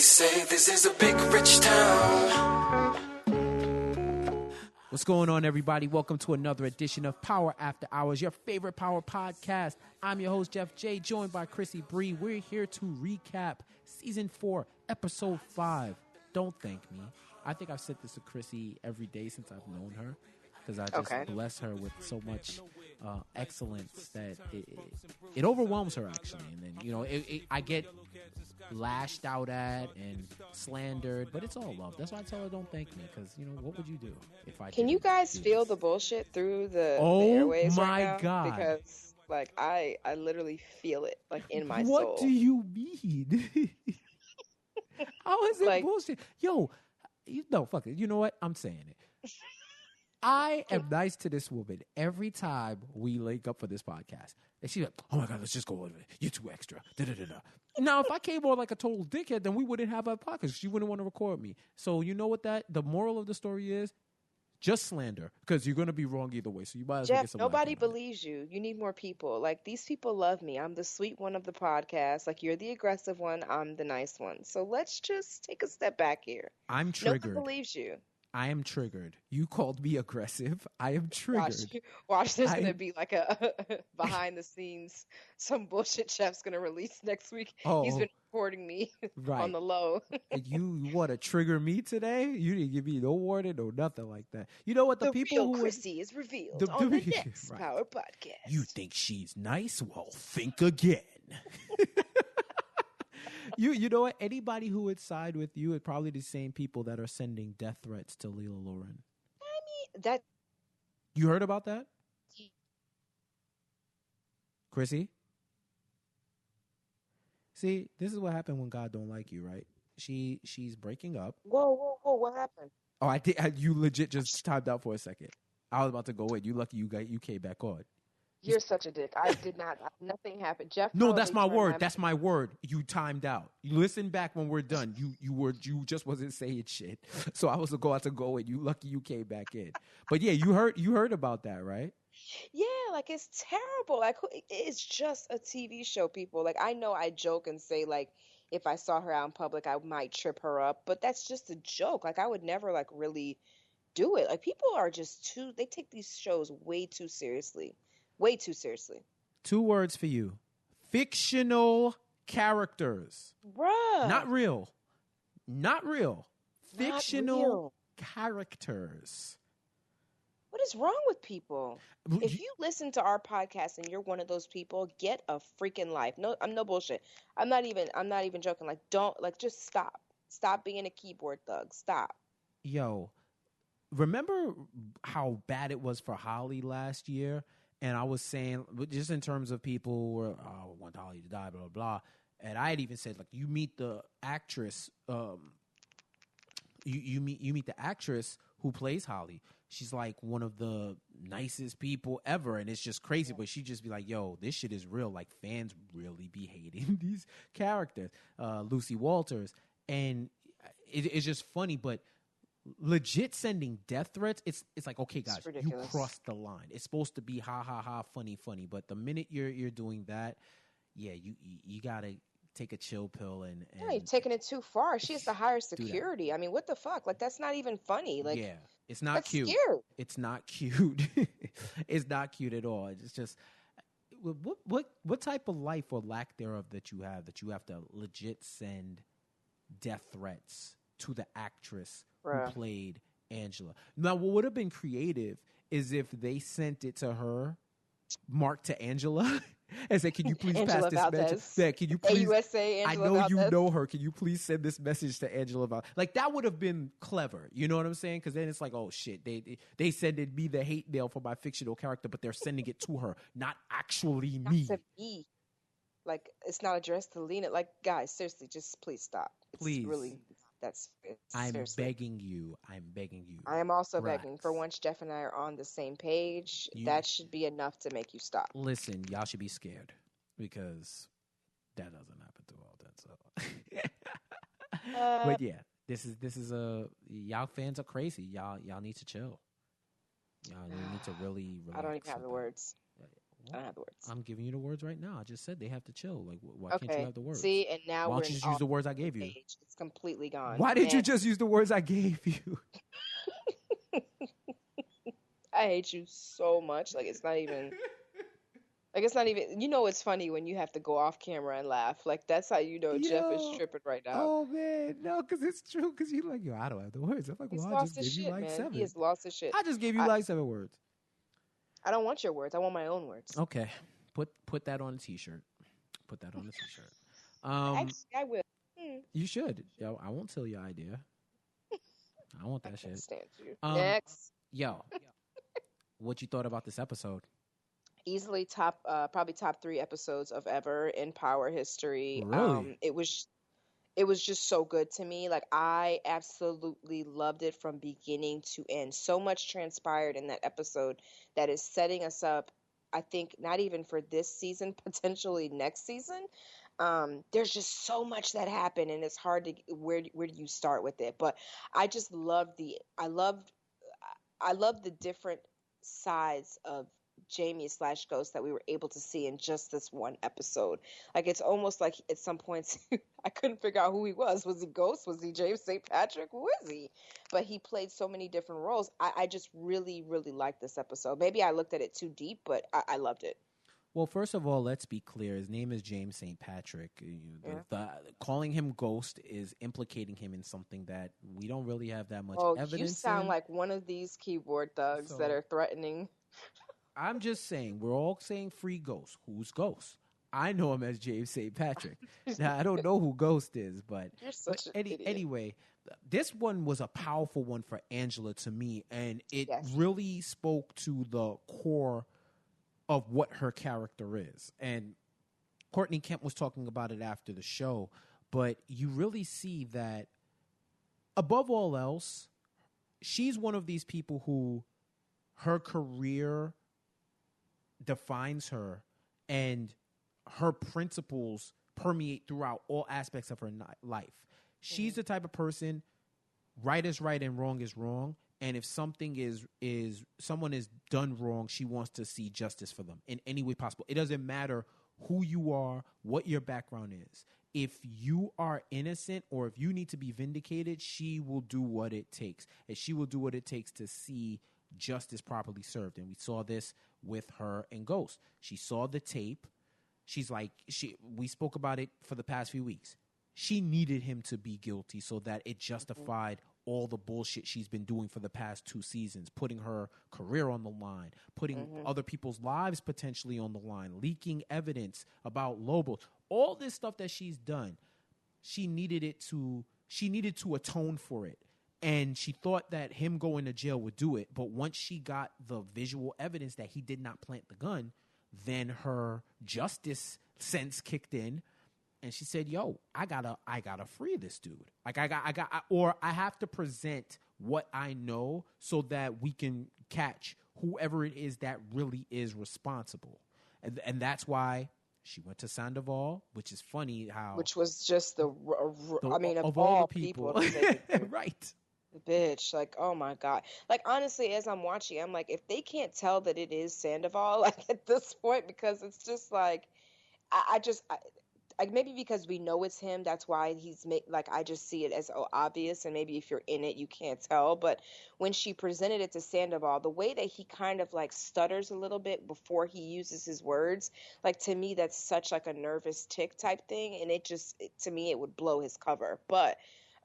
say this is a big rich town. What's going on, everybody? Welcome to another edition of Power After Hours, your favorite power podcast. I'm your host, Jeff J, joined by Chrissy Bree. We're here to recap Season 4, Episode 5. Don't thank me. I think I've said this to Chrissy every day since I've known her, because I just bless her with so much excellence that it overwhelms her, actually. And then, you know, I get lashed out at and slandered, but it's all love. That's why I tell her don't thank me, because, you know, what would you do if I Can you guys feel the bullshit through the airwaves right now? God. Because, like, I literally feel it, like, in my soul. soul. What do you mean? How is it like, bullshit? Yo, no, fuck it. You know what? I'm saying it. I am nice to this woman every time we link up for this podcast. And she's like, oh my God, let's just go over it. You're too extra. Da-da-da-da. Now, if I came on like a total dickhead, then we wouldn't have a podcast. She wouldn't want to record me. So you know what the moral of the story is? Just slander, because you're going to be wrong either way. So you might as well get some. Nobody believes you. You need more people. Like, these people love me. I'm the sweet one of the podcast. Like, you're the aggressive one. I'm the nice one. So let's just take a step back here. I'm triggered. Nobody believes you. I am triggered. You called me aggressive. I am triggered. Watch there's going to be like a behind the scenes, some bullshit Chef's going to release next week. Oh, he's been reporting me on the low. You want to trigger me today? You didn't give me no warning, no nothing like that. You know what? The people real Chrissy is revealed on the next Power Podcast. You think she's nice? Well, think again. You know what? Anybody who would side with you is probably the same people that are sending death threats to Lela Loren. I mean, that. You heard about that? Chrissy? See, this is what happened when God don't like you, right? She's breaking up. Whoa, what happened? Oh, I did. You legit just timed out for a second. I was about to go in. You lucky you came back on. You're such a dick. I did not. Nothing happened. Jeff. No, that's my word. That's my word. You timed out. You listen back when we're done. You just wasn't saying shit. So I was about to go in. You lucky you came back in. But yeah, you heard about that, right? Yeah, like, it's terrible. Like, it's just a TV show, people. Like, I know I joke and say, like, if I saw her out in public, I might trip her up. But that's just a joke. Like, I would never, like, really do it. Like, people are just they take these shows way too seriously. Way too seriously. 2 words for you. Fictional characters. Bruh. Not real. Fictional characters. What is wrong with people? If you listen to our podcast and you're one of those people, get a freaking life. No, I'm no bullshit. I'm not even joking. Like, just stop. Stop being a keyboard thug. Stop. Yo, remember how bad it was for Holly last year? And I was saying, just in terms of people who were, I want Holly to die, blah, blah, blah. And I had even said, like, you meet the actress, you meet the actress who plays Holly. She's like one of the nicest people ever. And it's just crazy. But she just be like, yo, this shit is real. Like, fans really be hating these characters. Lucy Walters. And it's just funny, but legit sending death threats, it's like, okay, guys, you crossed the line. It's supposed to be ha ha ha, funny, but the minute you're doing that, yeah, you gotta take a chill pill and yeah, you're taking it too far. She has to hire security. I mean, what the fuck? Like, that's not even funny. Like, yeah, it's not cute. Scary. It's not cute. It's not cute at all. It's just what type of life or lack thereof that you have to legit send death threats to the actress who played Angela. Now, what would have been creative is if they sent it to her, marked to Angela, and said, "Can you please pass this message? Yeah, can you please? AUSA, I know you know her. Can you please send this message to Angela Valdez?" Like, that would have been clever. You know what I'm saying? Because then it's like, oh shit, they sending me the hate mail for my fictional character, but they're sending it to her, not actually me. Not to me. Like, it's not addressed to Lena. Like, guys, seriously, just please stop. It's please. Really. I'm begging you. I am also begging. For once Jeff and I are on the same page, that should be enough to make you stop. Listen, y'all should be scared, because that doesn't happen too often. So, but yeah, this is y'all fans are crazy. Y'all need to chill. Y'all need to really relax. I don't even have the words. I don't have the words. I'm giving you the words right now. I just said they have to chill. Like, why can't you Okay. have the words? See, and now Why we're don't you in just use the words I gave you? page. It's completely gone. Why did you Next. just use the words I gave you? I hate you so much. Like it's not even. Like it's not even. You know, it's funny when you have to go off camera and laugh. Like that's how you know Jeff is Yo, tripping right now. oh man, no, because it's true. Because you're like, yo, I don't have the words. I'm like, He's well, I lost just his gave you shit, like man. 7. He has lost his shit. I just gave you like 7 words. I don't want your words. I want my own words. Okay, put that on a t-shirt. Put that on a t-shirt. Actually, I will. You should. Yo, I won't tell your idea. I want that I can't shit. stand you. Next. Yo, what you thought about this episode? Easily probably top 3 episodes of ever in Power history. Really? It was just so good to me. Like I absolutely loved it from beginning to end. So much transpired in that episode that is setting us up, I think, not even for this season, potentially next season. There's just so much that happened, and it's hard to where do you start with it? But I just I loved the different sides of Jamie / Ghost that we were able to see in just this one episode. Like it's almost like at some points I couldn't figure out who he was. Was he Ghost? Was he James St. Patrick? Who is he? But he played so many different roles. I just really, really liked this episode. Maybe I looked at it too deep, but I loved it. Well, first of all, let's be clear. His name is James St. Patrick. Calling him Ghost is implicating him in something that we don't really have that much evidence. You sound like one of these keyboard thugs that are threatening. I'm just saying, we're all saying free Ghost. Who's Ghost? I know him as James St. Patrick. Now, I don't know who Ghost is, but, You're such an idiot. Anyway, this one was a powerful one for Angela to me, and it Yes. really spoke to the core of what her character is. And Courtney Kemp was talking about it after the show, but you really see that above all else, she's one of these people who her career defines her and her principles permeate throughout all aspects of her life. She's the type of person, right is right and wrong is wrong. And if something is someone is done wrong, she wants to see justice for them in any way possible. It doesn't matter who you are, what your background is. If you are innocent or if you need to be vindicated, she will do what it takes. And she will do what it takes to see justice properly served. And we saw this with her and Ghost. She saw the tape. She's like, we spoke about it for the past few weeks. She needed him to be guilty so that it justified all the bullshit she's been doing for the past 2 seasons, putting her career on the line, putting other people's lives potentially on the line, leaking evidence about Lobos. All this stuff that she's done, she needed to atone for it. And she thought that him going to jail would do it. But once she got the visual evidence that he did not plant the gun, then her justice sense kicked in. And she said, yo, I gotta free this dude. Like I have to present what I know so that we can catch whoever it is that really is responsible. And that's why she went to Sandoval, which is funny how... Which was just of all all the people. Right. The bitch, like, oh my God. Like, honestly, as I'm watching, I'm like, if they can't tell that it is Sandoval, like, at this point, because it's just like, maybe because we know it's him, that's why I just see it as obvious, and maybe if you're in it, you can't tell. But when she presented it to Sandoval, the way that he kind of like stutters a little bit before he uses his words, like to me, that's such like a nervous tick type thing, and to me, it would blow his cover. But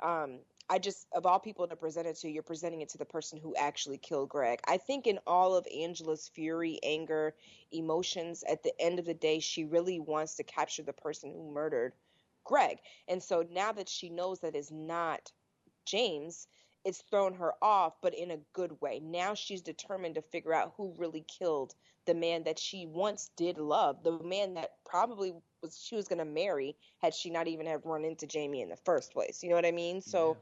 of all people to present it to, you're presenting it to the person who actually killed Greg. I think in all of Angela's fury, anger, emotions, at the end of the day, she really wants to capture the person who murdered Greg. And so now that she knows that it's not James, it's thrown her off, but in a good way. Now she's determined to figure out who really killed the man that she once did love, the man that probably she was going to marry had she not even have run into Jamie in the first place. You know what I mean? So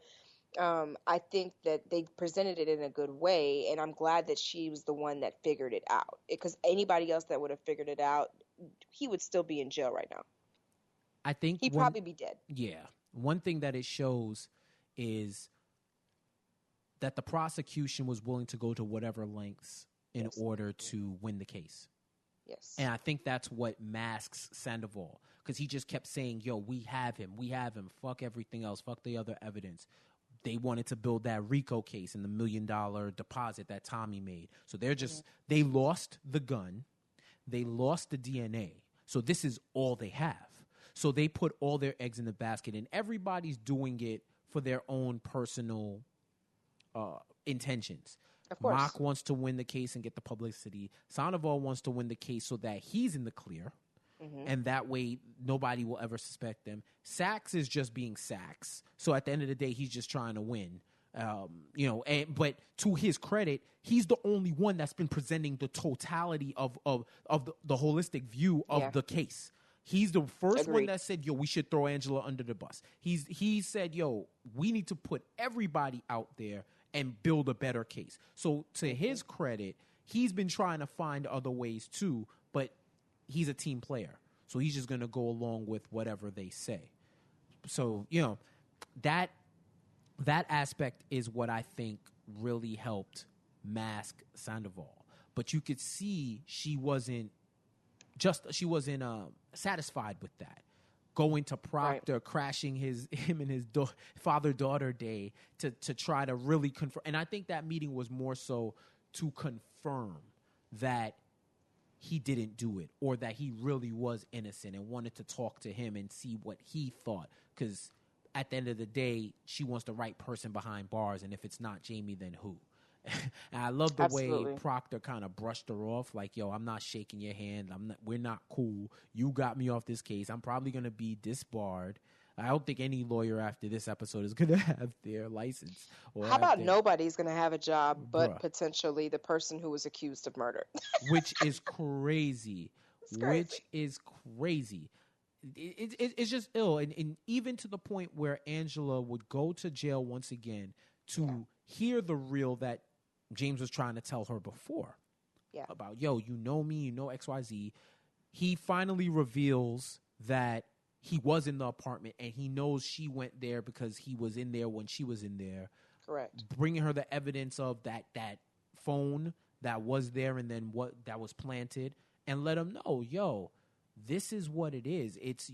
I think that they presented it in a good way, and I'm glad that she was the one that figured it out. Because anybody else that would have figured it out, he would still be in jail right now. I think he'd probably be dead. Yeah. One thing that it shows is that the prosecution was willing to go to whatever lengths in order to win the case. Yes. And I think that's what masks Sandoval, because he just kept saying, yo, we have him, fuck everything else, fuck the other evidence. They wanted to build that RICO case and the $1 million deposit that Tommy made. So they're just, they lost the gun, they lost the DNA. So this is all they have. So they put all their eggs in the basket, and everybody's doing it for their own personal intentions. Of course. Mock wants to win the case and get the publicity. Sandoval wants to win the case so that he's in the clear, and that way nobody will ever suspect them. Sachs is just being Sachs. So at the end of the day, he's just trying to win. But to his credit, he's the only one that's been presenting the totality of the holistic view of the case. He's the first one that said, yo, we should throw Angela under the bus. He said, yo, we need to put everybody out there and build a better case. So to his credit, he's been trying to find other ways too, but he's a team player. So he's just going to go along with whatever they say. So, that aspect is what I think really helped mask Sandoval. But you could see she wasn't satisfied with that. Going to Proctor, crashing him and his father-daughter day to try to really confirm. And I think that meeting was more so to confirm that he didn't do it, or that he really was innocent, and wanted to talk to him and see what he thought. Because at the end of the day, she wants the right person behind bars, and if it's not Jamie, then who? And I love the way Proctor kind of brushed her off, like, yo, I'm not shaking your hand. We're not cool. You got me off this case. I'm probably going to be disbarred. I don't think any lawyer after this episode is going to have their license. How about nobody's going to have a job but potentially the person who was accused of murder? Which is crazy. Which is crazy. It's just ill. And even to the point where Angela would go to jail once again to hear the real that James was trying to tell her before. Yeah. About, yo, you know me, you know XYZ. He finally reveals that he was in the apartment, and he knows she went there because he was in there when she was in there. Correct. Bringing her the evidence of that phone that was there and then what that was planted, and let him know, yo, this is what it is. It's,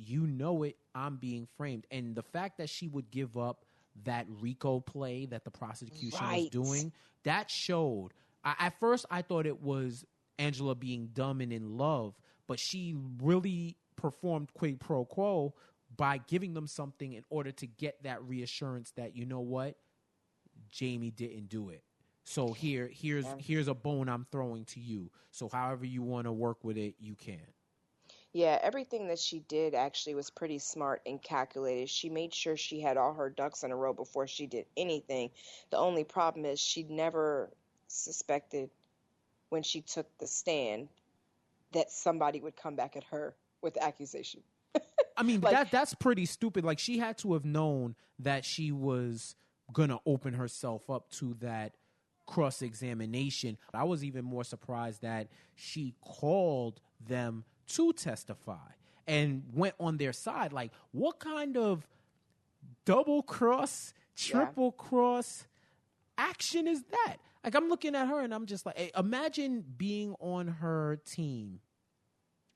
I'm being framed. And the fact that she would give up that RICO play that the prosecution was doing, that showed. At first, I thought it was Angela being dumb and in love, but she really performed quid pro quo by giving them something in order to get that reassurance that, you know what, Jamie didn't do it. So here's a bone I'm throwing to you. So however you want to work with it, you can. Yeah, everything that she did actually was pretty smart and calculated. She made sure she had all her ducks in a row before she did anything. The only problem is she never suspected when she took the stand that somebody would come back at her with the accusation. I mean, that's pretty stupid. Like, she had to have known that she was going to open herself up to that cross-examination. I was even more surprised that she called them to testify and went on their side. Like, what kind of double cross, triple cross action is that? Like, I'm looking at her and I'm just like, hey, imagine being on her team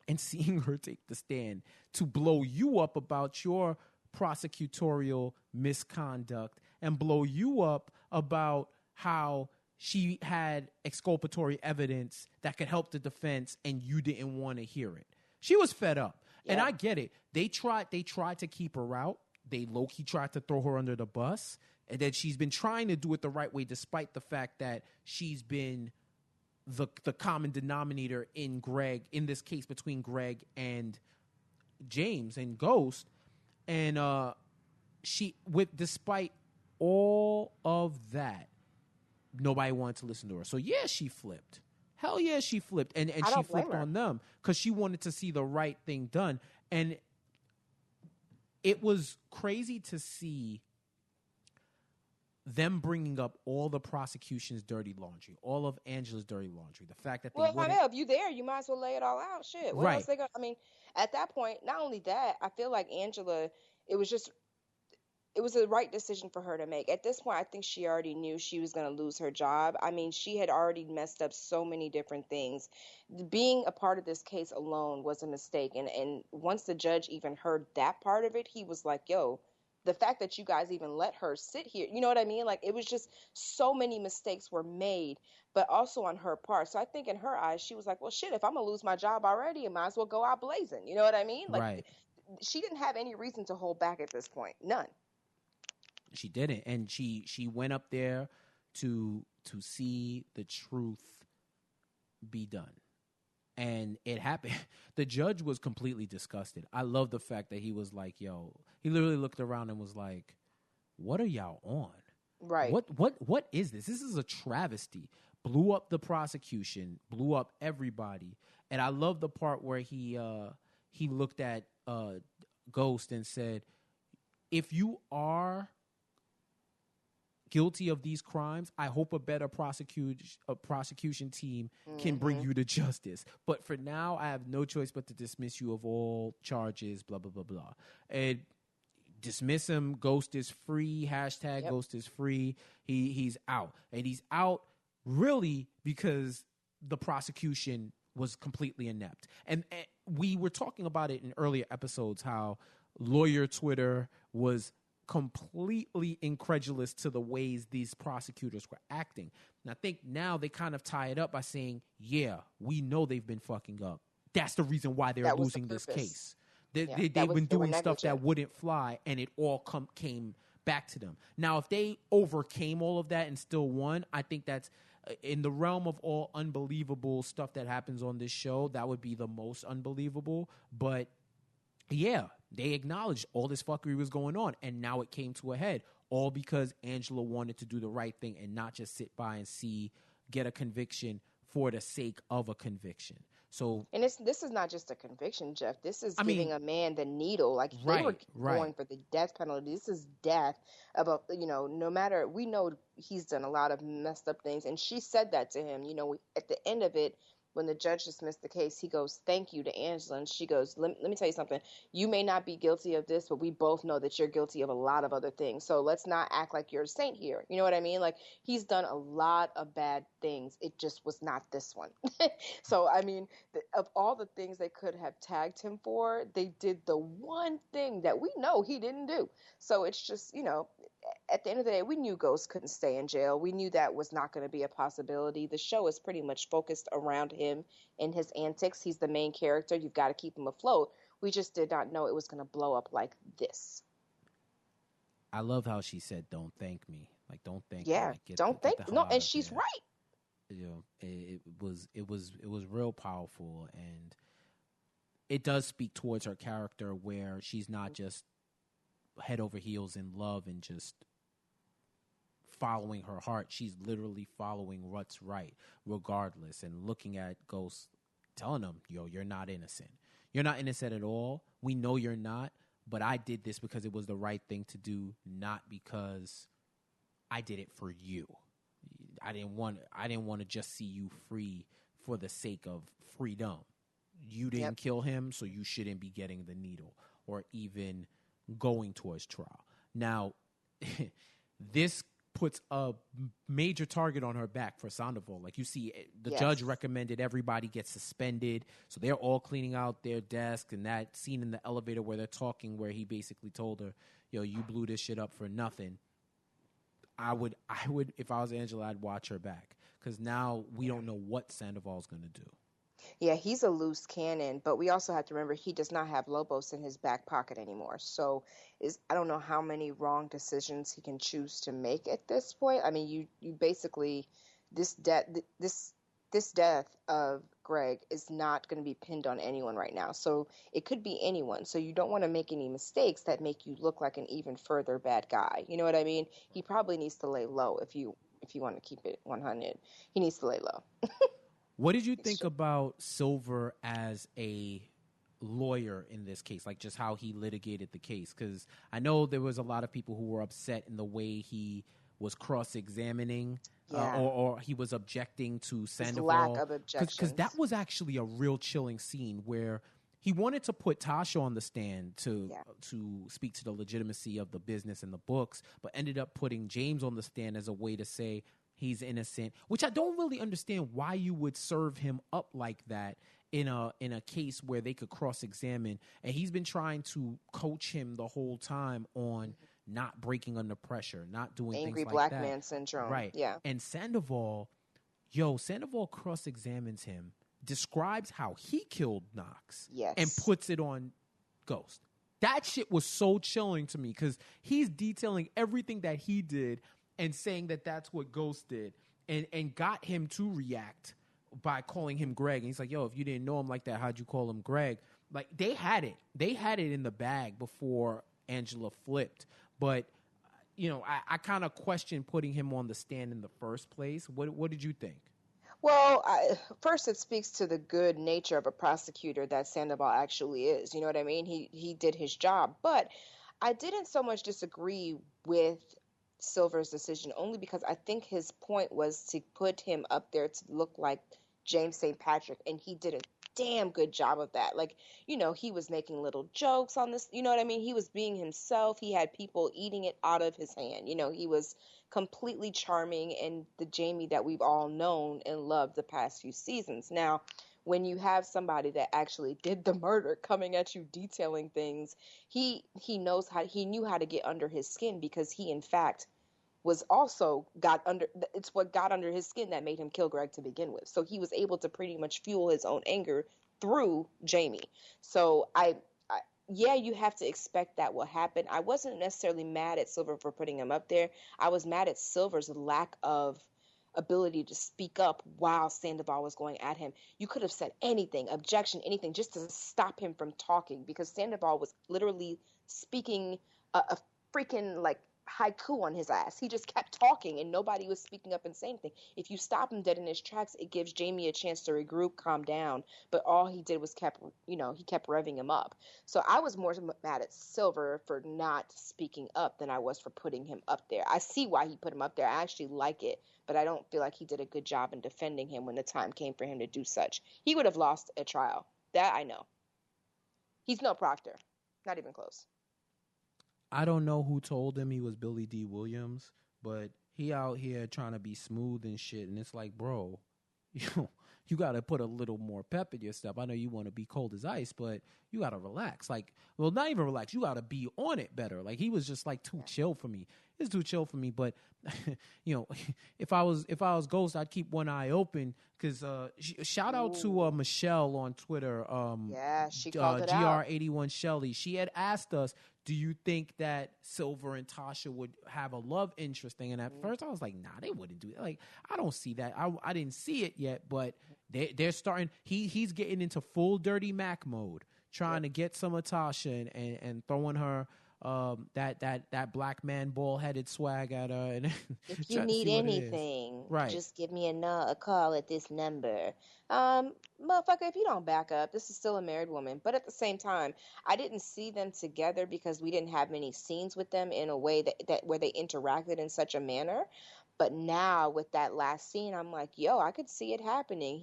and seeing her take the stand to blow you up about your prosecutorial misconduct and blow you up about how she had exculpatory evidence that could help the defense and you didn't want to hear it. She was fed up. Yeah. And I get it. They tried to keep her out. They low-key tried to throw her under the bus. And then she's been trying to do it the right way, despite the fact that she's been the common denominator in this case between Greg and James and Ghost. And despite all of that, nobody wanted to listen to her. So yeah, she flipped. Hell yeah, she flipped. And she flipped on them because she wanted to see the right thing done. And it was crazy to see them bringing up all the prosecution's dirty laundry, all of Angela's dirty laundry. The fact that if you there, you might as well lay it all out. Shit. What else they got? I mean, at that point, not only that, I feel like Angela, it was just it was the right decision for her to make. At this point, I think she already knew she was going to lose her job. I mean, she had already messed up so many different things. Being a part of this case alone was a mistake. And once the judge even heard that part of it, he was like, yo, the fact that you guys even let her sit here, you know what I mean? Like, it was just so many mistakes were made, but also on her part. So I think in her eyes, she was like, well, shit, if I'm going to lose my job already, I might as well go out blazing. You know what I mean? Like, Right. she didn't have any reason to hold back at this point. None. She didn't, and she went up there to see the truth be done, and it happened. The judge was completely disgusted. I love the fact that he was like, "Yo," he literally looked around and was like, "What are y'all on? Right. What is this? This is a travesty." Blew up the prosecution, blew up everybody, and I love the part where he looked at Ghost and said, "If you are guilty of these crimes, I hope a better prosecution team can bring you to justice. But for now, I have no choice but to dismiss you of all charges, blah, blah, blah, blah." And dismiss him. Ghost is free. Hashtag Yep. Ghost is free. He's out. And he's out really because the prosecution was completely inept. And we were talking about it in earlier episodes, how lawyer Twitter was completely incredulous to the ways these prosecutors were acting. And I think now they kind of tie it up by saying, yeah, we know they've been fucking up. That's the reason why they're losing this case. They've been doing stuff that wouldn't fly, and it all came back to them. Now, if they overcame all of that and still won, I think that's in the realm of all unbelievable stuff that happens on this show, that would be the most unbelievable. But yeah, they acknowledged all this fuckery was going on, and now it came to a head, all because Angela wanted to do the right thing and not just sit by and get a conviction for the sake of a conviction. So, and this is not just a conviction, Jeff. This is giving a man the needle. Like, they were going for the death penalty. This is death. About, no matter, we know he's done a lot of messed up things, and she said that to him. At the end of it, when the judge dismissed the case, he goes, "Thank you" to Angela. And she goes, let me tell you something. You may not be guilty of this, but we both know that you're guilty of a lot of other things. So let's not act like you're a saint here. You know what I mean? Like, he's done a lot of bad things. It just was not this one. So, I mean, of all the things they could have tagged him for, they did the one thing that we know he didn't do. So it's just, at the end of the day, we knew Ghost couldn't stay in jail. We knew that was not going to be a possibility. The show is pretty much focused around him and his antics. He's the main character. You've got to keep him afloat. We just did not know it was going to blow up like this. I love how she said, "Don't thank me." Like, don't thank me. Yeah, Like, don't thank me. No, and she's there. right. It was real powerful, and it does speak towards her character, where she's not just head over heels in love and just following her heart. She's literally following what's right, regardless, and looking at Ghost, telling him, "Yo, you're not innocent. You're not innocent at all. We know you're not, but I did this because it was the right thing to do, not because I did it for you. I didn't want to just see you free for the sake of freedom. You didn't kill him, so you shouldn't be getting the needle or even going towards trial." Now, this puts a major target on her back for Sandoval. Like, you see, the judge recommended everybody get suspended, so they're all cleaning out their desk. And that scene in the elevator where they're talking, where he basically told her, "Yo, you blew this shit up for nothing." I would, if I was Angela, I'd watch her back, because now we don't know what Sandoval's going to do. Yeah, he's a loose cannon, but we also have to remember he does not have Lobos in his back pocket anymore. So I don't know how many wrong decisions he can choose to make at this point. I mean, you basically, this death of Greg is not going to be pinned on anyone right now. So it could be anyone. So you don't want to make any mistakes that make you look like an even further bad guy. You know what I mean? He probably needs to lay low if you want to keep it 100. He needs to lay low. What did you think about Silver as a lawyer in this case? Like, just how he litigated the case? Because I know there was a lot of people who were upset in the way he was cross-examining or he was objecting to Sandoval. His lack of objection. Because that was actually a real chilling scene where he wanted to put Tasha on the stand to Yeah. speak to the legitimacy of the business and the books, but ended up putting James on the stand as a way to say he's innocent, which I don't really understand why you would serve him up like that in a case where they could cross-examine. And he's been trying to coach him the whole time on not breaking under pressure, not doing Angry things black like that. man syndrome. Right. Yeah. And Sandoval cross-examines him, describes how he killed Knox, Yes. and puts it on Ghost. That shit was so chilling to me because he's detailing everything that he did and saying that that's what Ghost did, and got him to react by calling him Greg. And he's like, yo, if you didn't know him like that, how'd you call him Greg? Like, they had it in the bag before Angela flipped. But, you know, I kind of question putting him on the stand in the first place. What did you think? Well, first it speaks to the good nature of a prosecutor that Sandoval actually is. You know what I mean? He did his job. But I didn't so much disagree with Silver's decision, only because I think his point was to put him up there to look like James St. Patrick, and he did a damn good job of that. Like, you know, he was making little jokes on this, you know what I mean? He was being himself. He had people eating it out of his hand. You know, he was completely charming and the Jamie that we've all known and loved the past few seasons. Now, when you have somebody that actually did the murder coming at you detailing things, he knew how to get under his skin, because he in fact was also it's what got under his skin that made him kill Greg to begin with. So he was able to pretty much fuel his own anger through Jamie. So yeah, you have to expect that will happen. I wasn't necessarily mad at Silver for putting him up there. I was mad at Silver's lack of ability to speak up while Sandoval was going at him. You could have said anything, objection, anything, just to stop him from talking, because Sandoval was literally speaking a freaking like haiku on his ass. He just kept talking and nobody was speaking up and saying anything. If you stop him dead in his tracks, it gives Jamie a chance to regroup, calm down. But all he did was kept revving him up. So I was more mad at Silver for not speaking up than I was for putting him up there. I see why he put him up there. I actually like it, but I don't feel like he did a good job in defending him when the time came for him to do such. He would have lost a trial. That I know. He's no Proctor. Not even close. I don't know who told him he was Billy D. Williams, but he out here trying to be smooth and shit. And it's like, bro, you got to put a little more pep in your step. I know you want to be cold as ice, but you got to relax. Like, well, not even relax. You got to be on it better. Like, he was just like too chill for me. It's too chill for me. But, you know, if I was Ghost, I'd keep one eye open. Because shout out to Michelle on Twitter. Yeah, she called it out. GR81 Shelly. She had asked us, do you think that Silver and Tasha would have a love interest thing? And at first I was like, nah, they wouldn't do it. Like, I don't see that. I didn't see it yet, but they're starting. He's getting into full Dirty Mac mode, trying to get some of Tasha and throwing her that black man ball-headed swag at her. And if you need anything, right, just give me a call at this number. Motherfucker, if you don't back up, this is still a married woman. But at the same time, I didn't see them together because we didn't have many scenes with them in a way that where they interacted in such a manner. But now with that last scene, I'm like, yo, I could see it happening.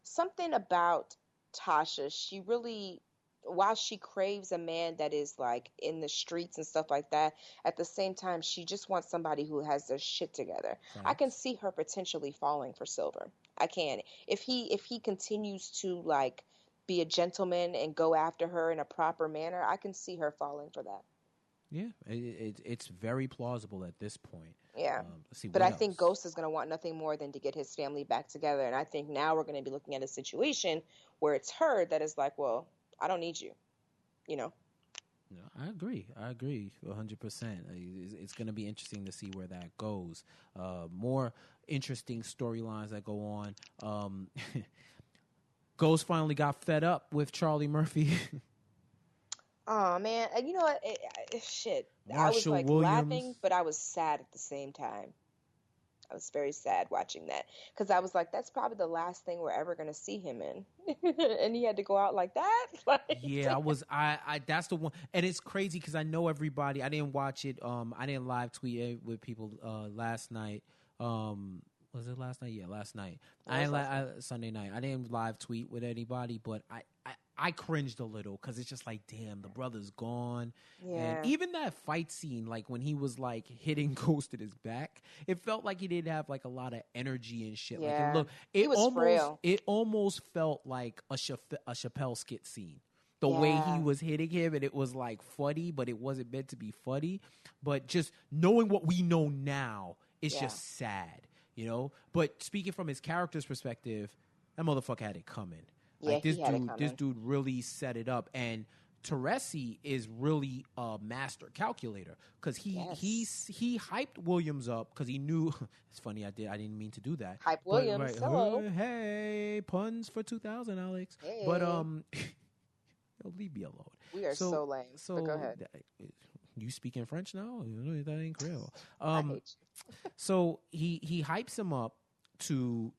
Something about Tasha, she really, while she craves a man that is like in the streets and stuff like that, at the same time, she just wants somebody who has their shit together. Thanks. I can see her potentially falling for Silver. I can. If he continues to like be a gentleman and go after her in a proper manner, I can see her falling for that. Yeah, it's very plausible at this point. Yeah, but I think Ghost is going to want nothing more than to get his family back together. And I think now we're going to be looking at a situation where it's her that is like, well, I don't need you, you know? No, I agree 100%. It's going to be interesting to see where that goes. More interesting storylines that go on. Ghost finally got fed up with Charlie Murphy. Oh, man. You know what? Shit. Marshall I was like Williams. laughing, but I was sad at the same time. I was very sad watching that because I was like, that's probably the last thing we're ever going to see him in. And he had to go out like that. Yeah, I that's the one. And it's crazy because I know everybody. I didn't watch it. I didn't live tweet it with people last night. Was Was it last night? Yeah, last night. Sunday night. I didn't live tweet with anybody, but I cringed a little because it's just like, damn, the brother's gone. Yeah. And even that fight scene, like when he was like hitting Ghost in his back, it felt like he didn't have like a lot of energy and shit. Yeah. Like He was frail. It almost felt like a Chappelle skit scene. The way he was hitting him, and it was like funny, but it wasn't meant to be funny. But just knowing what we know now, it's just sad, you know? But speaking from his character's perspective, that motherfucker had it coming. Yeah, like this he had it coming. This dude really set it up. And Teresi is really a master calculator because he hyped Williams up because he knew it's funny I didn't mean to do that. Hype Williams. Right, Hello. Hey, puns for 2000, Alex. Hey. But leave me alone. We are so lame. So go ahead. You speaking French now? That ain't Creole. I hate you. So he hypes him up to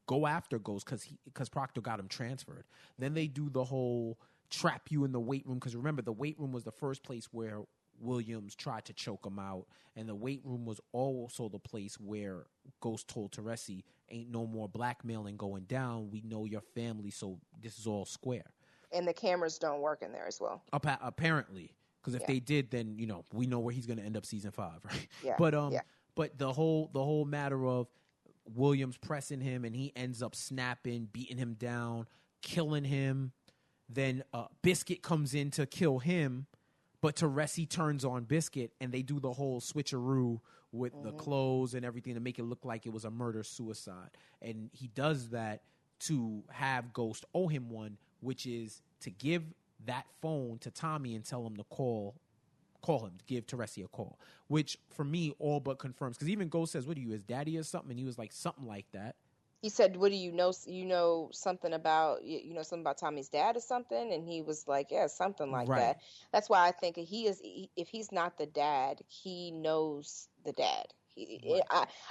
go after Ghost because Proctor got him transferred. Then they do the whole trap you in the weight room because remember the weight room was the first place where Williams tried to choke him out, and the weight room was also the place where Ghost told Teresi, "Ain't no more blackmailing going down. We know your family, so this is all square." And the cameras don't work in there as well. Apparently, because if they did, then we know where he's going to end up season 5, right? Yeah. But the whole matter of Williams pressing him and he ends up snapping, beating him down, killing him. Then Biscuit comes in to kill him, but Teresi turns on Biscuit, and they do the whole switcheroo with the clothes and everything to make it look like it was a murder-suicide. And he does that to have Ghost owe him one, which is to give that phone to Tommy and tell him to call him, give Teresi a call, which for me all but confirms. Because even Ghost says, "What are you, his daddy or something?" And he was like, something like that. He said, "What do you know? You know something about something about Tommy's dad or something?" And he was like, "Yeah, something like that." That's why I think if he's not the dad, he knows the dad.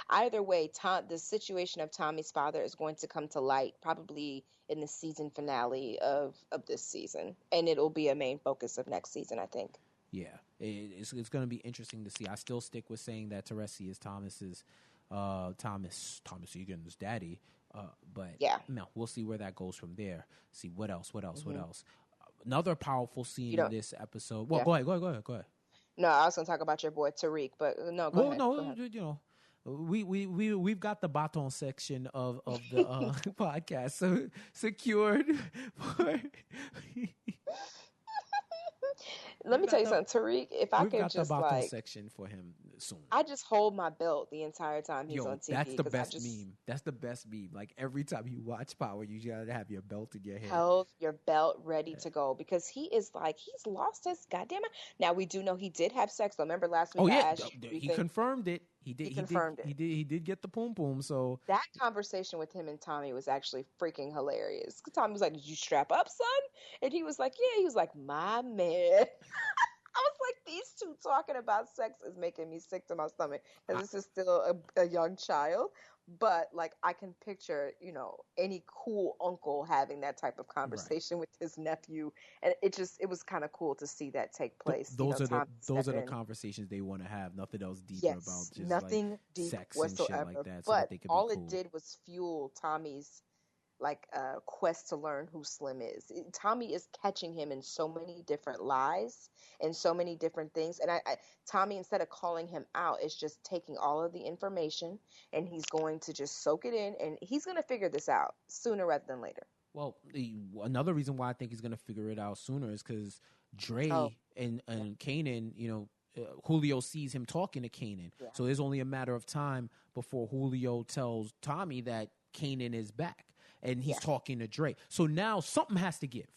Either way, the situation of Tommy's father is going to come to light probably in the season finale of this season, and it'll be a main focus of next season, I think. Yeah, it's going to be interesting to see. I still stick with saying that Teresi is Thomas Egan's daddy, but no, we'll see where that goes from there. See what else. Another powerful scene in this episode. Well, go ahead. No, I was going to talk about your boy Tariq, but no, go ahead. Go ahead. We've got the baton section of the podcast so secured. Let me tell you something, Tariq. If I could just the baton section for him soon. I just hold my belt the entire time he's on TV. That's the best meme. That's the best meme. Like every time you watch Power, you gotta have your belt in your hand. Hold your belt ready to go because he is like he's lost his goddamn mind. Now we do know he did have sex. Though. Remember last week? He confirmed it. He confirmed it. He did get the poom poom. So that conversation with him and Tommy was actually freaking hilarious. Tommy was like, "Did you strap up, son?" And he was like, "Yeah." He was like, "My man." I was like, these two talking about sex is making me sick to my stomach because this is still a young child. But like, I can picture, any cool uncle having that type of conversation with his nephew, and it was kind of cool to see that take place. Those are the conversations they want to have. Nothing else deeper about just nothing deep sex whatsoever. And shit like that. But so that they all be cool. It did was fuel Tommy's quest to learn who Slim is. Tommy is catching him in so many different lies and so many different things. And Tommy, instead of calling him out, is just taking all of the information and he's going to just soak it in, and he's going to figure this out sooner rather than later. Well, another reason why I think he's going to figure it out sooner is because Dre and Kanan, Julio sees him talking to Kanan. Yeah. So there's only a matter of time before Julio tells Tommy that Kanan is back. And he's talking to Dre. So now something has to give.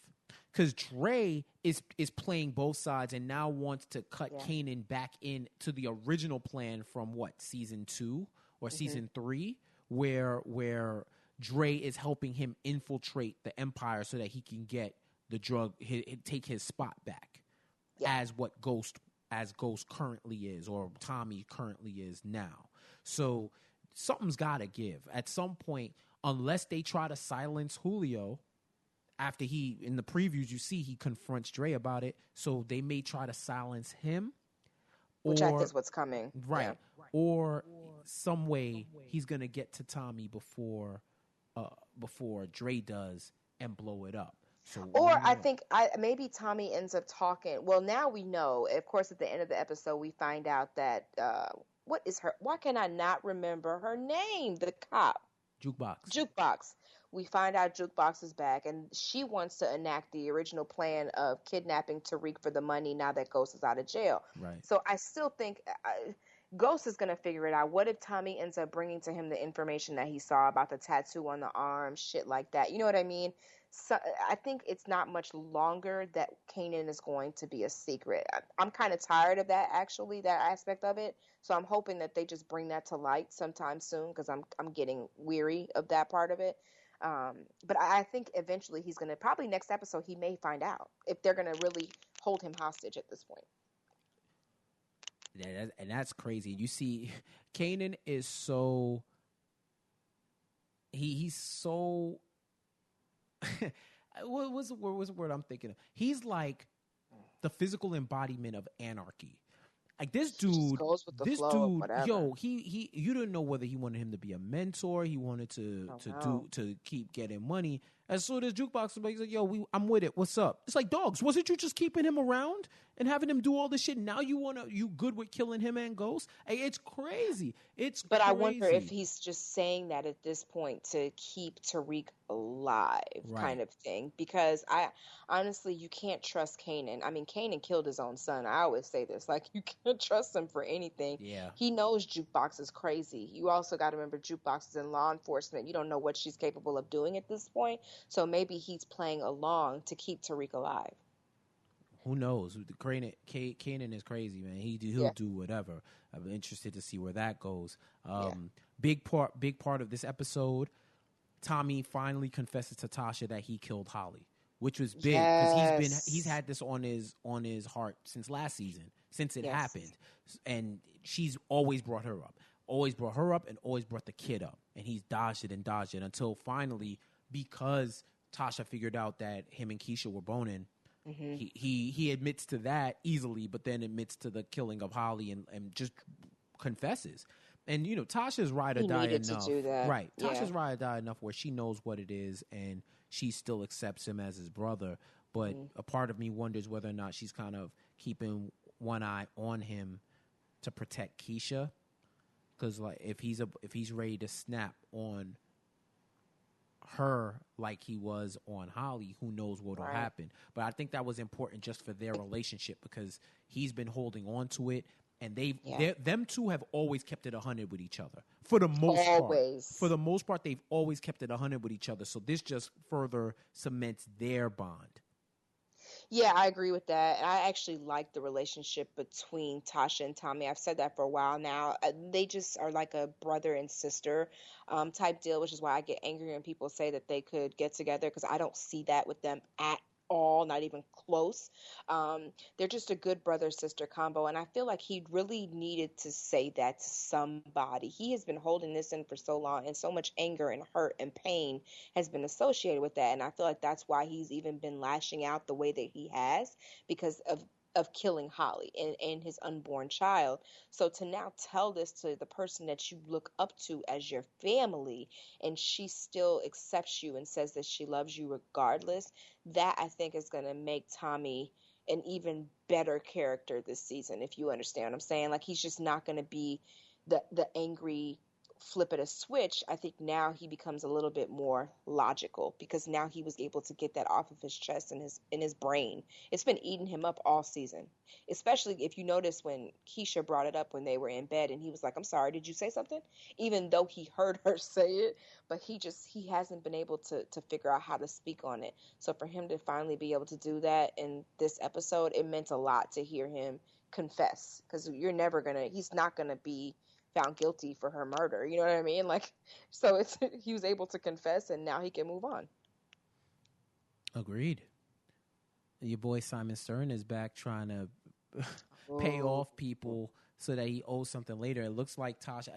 Because Dre is playing both sides and now wants to cut Kanan back in to the original plan from season 2 or season 3, where Dre is helping him infiltrate the Empire so that he can get the drug, take his spot back as Ghost currently is, or Tommy currently is now. So something's got to give. At some point, unless they try to silence Julio, after in the previews, you see he confronts Dre about it. So they may try to silence him. Which I think is what's coming. Right. Yeah. Or some way he's gonna get to Tommy before Dre does and blow it up. So Or I think maybe Tommy ends up talking. Well, now we know. Of course, at the end of the episode, we find out that what is her? Why can I not remember her name? The cop. Jukebox. Jukebox. We find out Jukebox is back, and she wants to enact the original plan of kidnapping Tariq for the money now that Ghost is out of jail. Right. So I still think Ghost is going to figure it out. What if Tommy ends up bringing to him the information that he saw about the tattoo on the arm, shit like that? You know what I mean? So I think it's not much longer that Kanan is going to be a secret. I'm kind of tired of that, actually, that aspect of it. So I'm hoping that they just bring that to light sometime soon, because I'm getting weary of that part of it. But I think eventually he's going to, probably next episode, he may find out if they're going to really hold him hostage at this point. Yeah, and that's crazy. You see, Kanan is so he's so what was the word I'm thinking of? He's like the physical embodiment of anarchy. Like this dude, yo, he you didn't know whether he wanted him to be a mentor, he wanted to keep getting money. As soon as Jukebox was like, yo, I'm with it. What's up? It's like, dogs, wasn't you just keeping him around and having him do all this shit? Now you good with killing him and Ghost? Hey, it's crazy. But I wonder if he's just saying that at this point to keep Tariq alive, kind of thing. Because I honestly, you can't trust Kanan. I mean, Kanan killed his own son. I always say this, like, you can't trust him for anything. Yeah. He knows Jukebox is crazy. You also got to remember Jukebox is in law enforcement. You don't know what she's capable of doing at this point. So maybe he's playing along to keep Tariq alive. Who knows? Kanan is crazy, man. He'll do whatever. I'm interested to see where that goes. Big part of this episode, Tommy finally confesses to Tasha that he killed Holly, which was big because he's had this on his heart since last season, since it happened, and she's always brought her up, and always brought the kid up, and he's dodged it until finally, because Tasha figured out that him and Keisha were boning. Mm-hmm. He admits to that easily, but then admits to the killing of Holly and just confesses. And Tasha's ride or die enough, to do that. Right? Tasha's ride or die enough where she knows what it is, and she still accepts him as his brother. But a part of me wonders whether or not she's kind of keeping one eye on him to protect Keisha, because like if he's ready to snap on her like he was on Holly, who knows what'll happen. But I think that was important just for their relationship, because he's been holding on to it, and them two have always kept it 100 with each other for the most part. For the most part, they've always kept it 100 with each other. So this just further cements their bond. Yeah, I agree with that. And I actually like the relationship between Tasha and Tommy. I've said that for a while now. They just are like a brother and sister type deal, which is why I get angry when people say that they could get together, because I don't see that with them at all, not even close. They're just a good brother-sister combo, and I feel like he really needed to say that to somebody. He has been holding this in for so long, and so much anger and hurt and pain has been associated with that, and I feel like that's why he's even been lashing out the way that he has, because of killing Holly and his unborn child. So to now tell this to the person that you look up to as your family, and she still accepts you and says that she loves you regardless, that I think is going to make Tommy an even better character this season, if you understand what I'm saying. Like, he's just not going to be the angry flip at a switch. I think now he becomes a little bit more logical, because now he was able to get that off of his chest and his brain. It's been eating him up all season, especially if you notice when Keisha brought it up when they were in bed, and he was like, I'm sorry, did you say something? Even though he heard her say it, but he hasn't been able to figure out how to speak on it. So for him to finally be able to do that in this episode, it meant a lot to hear him confess, because he's not gonna be found guilty for her murder. You know what I mean? Like, so he was able to confess, and now he can move on. Agreed. Your boy Simon Stern is back trying to pay off people so that he owes something later. It looks like Tasha.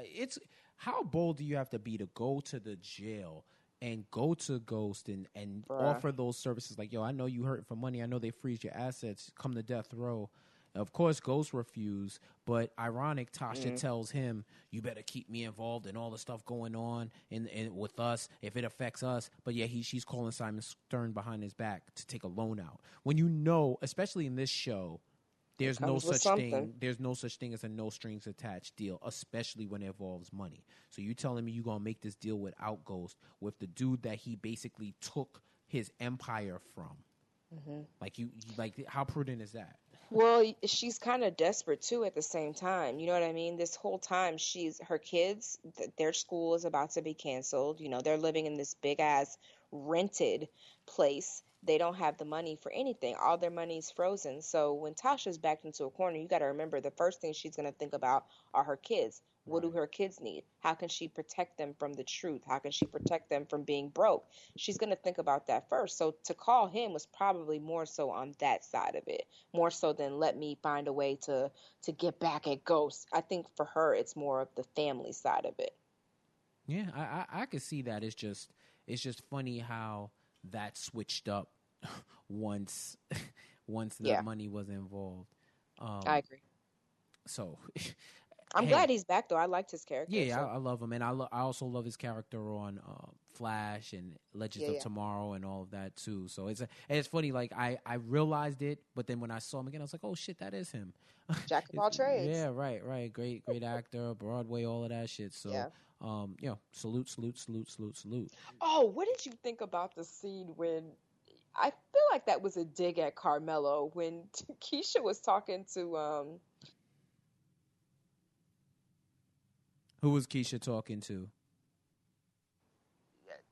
How bold do you have to be to go to the jail and go to Ghost and offer those services? Like, yo, I know you hurting for money. I know they freeze your assets. Come to death row. Of course, Ghost refused, but ironic, Tasha tells him, "You better keep me involved in all the stuff going on in with us if it affects us." But yeah, she's calling Simon Stern behind his back to take a loan out. When you know, especially in this show, there's no such thing. There's no such thing as a no strings attached deal, especially when it involves money. So you telling me you gonna make this deal without Ghost with the dude that he basically took his empire from? Like how prudent is that? Well, she's kind of desperate too at the same time. You know what I mean? This whole time, her kids, their school is about to be canceled. You know, they're living in this big ass rented place. They don't have the money for anything. All their money's frozen. So when Tasha's backed into a corner, you got to remember the first thing she's going to think about are her kids. What do her kids need? How can she protect them from the truth? How can she protect them from being broke? She's going to think about that first. So to call him was probably more so on that side of it, more so than let me find a way to get back at Ghost. I think for her, it's more of the family side of it. Yeah, I could see that. It's just funny how that switched up once the money was involved. I agree. So I'm glad he's back though. I liked his character. Yeah, I love him, and I also love his character on Flash and Legends of Tomorrow and all of that too. So it's funny. Like I realized it, but then when I saw him again, I was like, oh shit, that is him. Jack of all trades. Yeah, right. Great actor, Broadway, all of that shit. So salute. Oh, what did you think about the scene when? I feel like that was a dig at Carmelo when Keisha was talking to Who was Keisha talking to?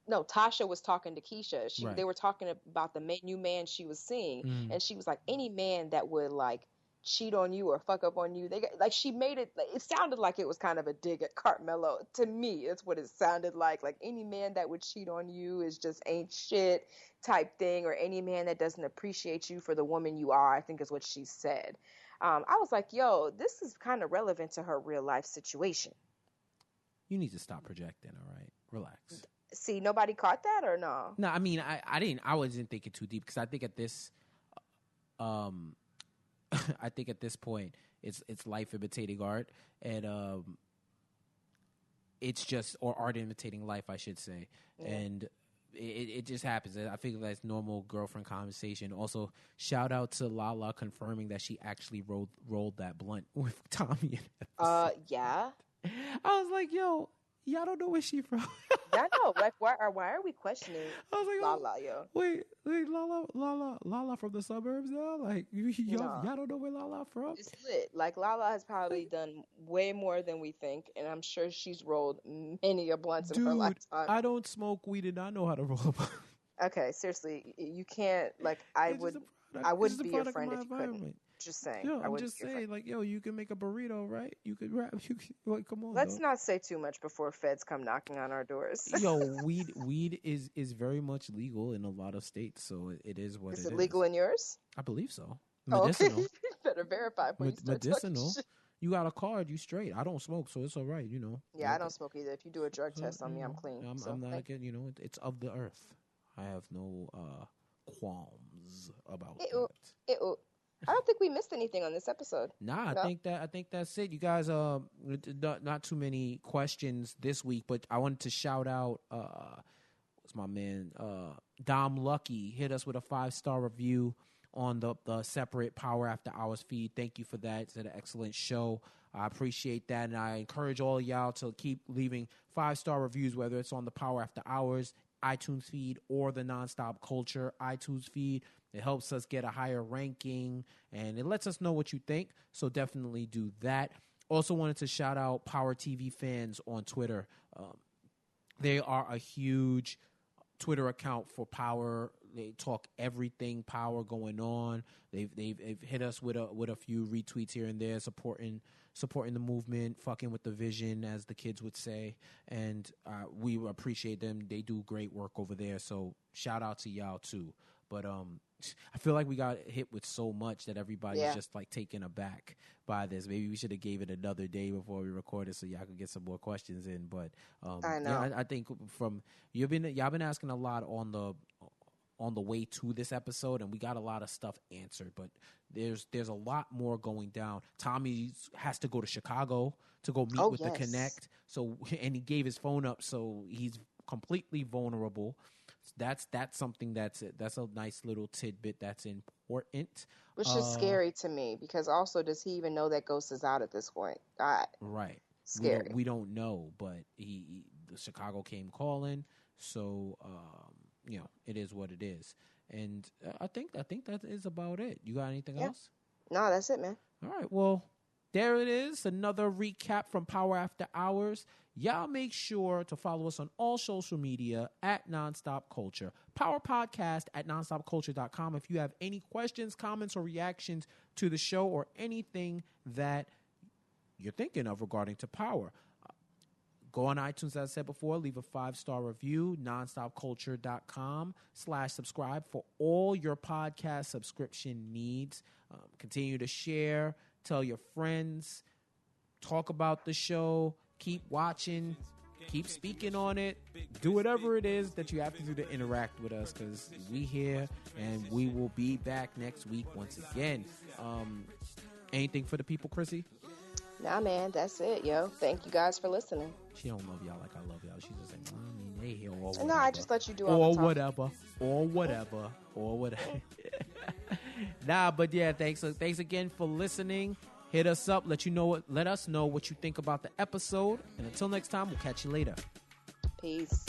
No, Tasha was talking to Keisha. They were talking about the new man she was seeing, and she was like, any man that would like cheat on you or fuck up on you, she made it. It sounded like it was kind of a dig at Carmelo. To me, it's what it sounded like. Like any man that would cheat on you is just ain't shit type thing, or any man that doesn't appreciate you for the woman you are, I think is what she said. I was like, yo, this is kind of relevant to her real life situation. You need to stop projecting, all right? Relax. See, nobody caught that or no? No, I mean, I didn't. I wasn't thinking too deep because I think at this, I think at this point, it's life imitating art, and it's just or art imitating life, I should say, and it just happens. I think that's normal girlfriend conversation. Also, shout out to Lala confirming that she actually rolled that blunt with Tommy. Yeah. I was like, yo, y'all don't know where she from. I know. Like, why are we questioning I was like, Lala, yo? Wait, Lala from the suburbs now? Like, y'all don't know where Lala from? It's lit. Like, Lala has probably done way more than we think, and I'm sure she's rolled many a blunts in her lifetime. I don't smoke weed and I know how to roll a blunt. Okay, seriously, you can't, like, I wouldn't be your friend if you couldn't. Just saying. Yo, I'm just saying, like, yo, you can make a burrito, right? You could rap. Like, come on. Let's not say too much before feds come knocking on our doors. Yo, weed is very much legal in a lot of states, so it is what it is. Is it legal in yours? I believe so. Medicinal. Okay. Better verify. Medicinal. You got a card, you straight. I don't smoke, so it's all right, you know. Yeah, I don't smoke either. If you do a drug test on me, I'm clean. I'm not again, you know. It's of the earth. I have no qualms about it. I don't think we missed anything on this episode. Nah, no? I think that's it. You guys, not too many questions this week, but I wanted to shout out, what's my man, Dom Lucky hit us with a 5-star review on the separate Power After Hours feed. Thank you for that. It's an excellent show. I appreciate that, and I encourage all of y'all to keep leaving 5-star reviews, whether it's on the Power After Hours iTunes feed or the Nonstop Culture iTunes feed. It helps us get a higher ranking, and it lets us know what you think, so definitely do that. Also wanted to shout out Power TV fans on Twitter. They are a huge Twitter account for Power. They talk everything Power going on. They've hit us with a few retweets here and there, supporting the movement, fucking with the vision, as the kids would say, and we appreciate them. They do great work over there, so shout out to y'all too. But I feel like we got hit with so much that everybody's just like taken aback by this. Maybe we should have gave it another day before we recorded so y'all could get some more questions in. But I know. Yeah, I think from y'all been asking a lot on the way to this episode, and we got a lot of stuff answered. But there's a lot more going down. Tommy has to go to Chicago to go meet with the Connect. So, and he gave his phone up, so he's completely vulnerable. That's something that's a nice little tidbit that's important. Which is scary to me, because also, does he even know that Ghost is out at this point? Right. Scary. We don't know, but the Chicago came calling, so it is what it is. And I think that is about it. You got anything else? No, that's it, man. All right. Well, there it is. Another recap from Power After Hours. Y'all make sure to follow us on all social media at Nonstop Culture. Power Podcast at nonstopculture.com. If you have any questions, comments, or reactions to the show or anything that you're thinking of regarding to Power, go on iTunes, as I said before, leave a 5-star review, nonstopculture.com/subscribe for all your podcast subscription needs. Continue to share, tell your friends, talk about the show, keep watching, keep speaking on it, do whatever it is that you have to do to interact with us, because we here and we will be back next week once again. Anything for the people, Chrissy? Nah, man, that's it, yo. Thank you guys for listening. She don't love y'all like I love y'all. She's just like, they here or whatever. No, I just let you do all the talking. Or whatever. Nah, but yeah, thanks again for listening. Hit us up, let us know what you think about the episode. And until next time, we'll catch you later. Peace.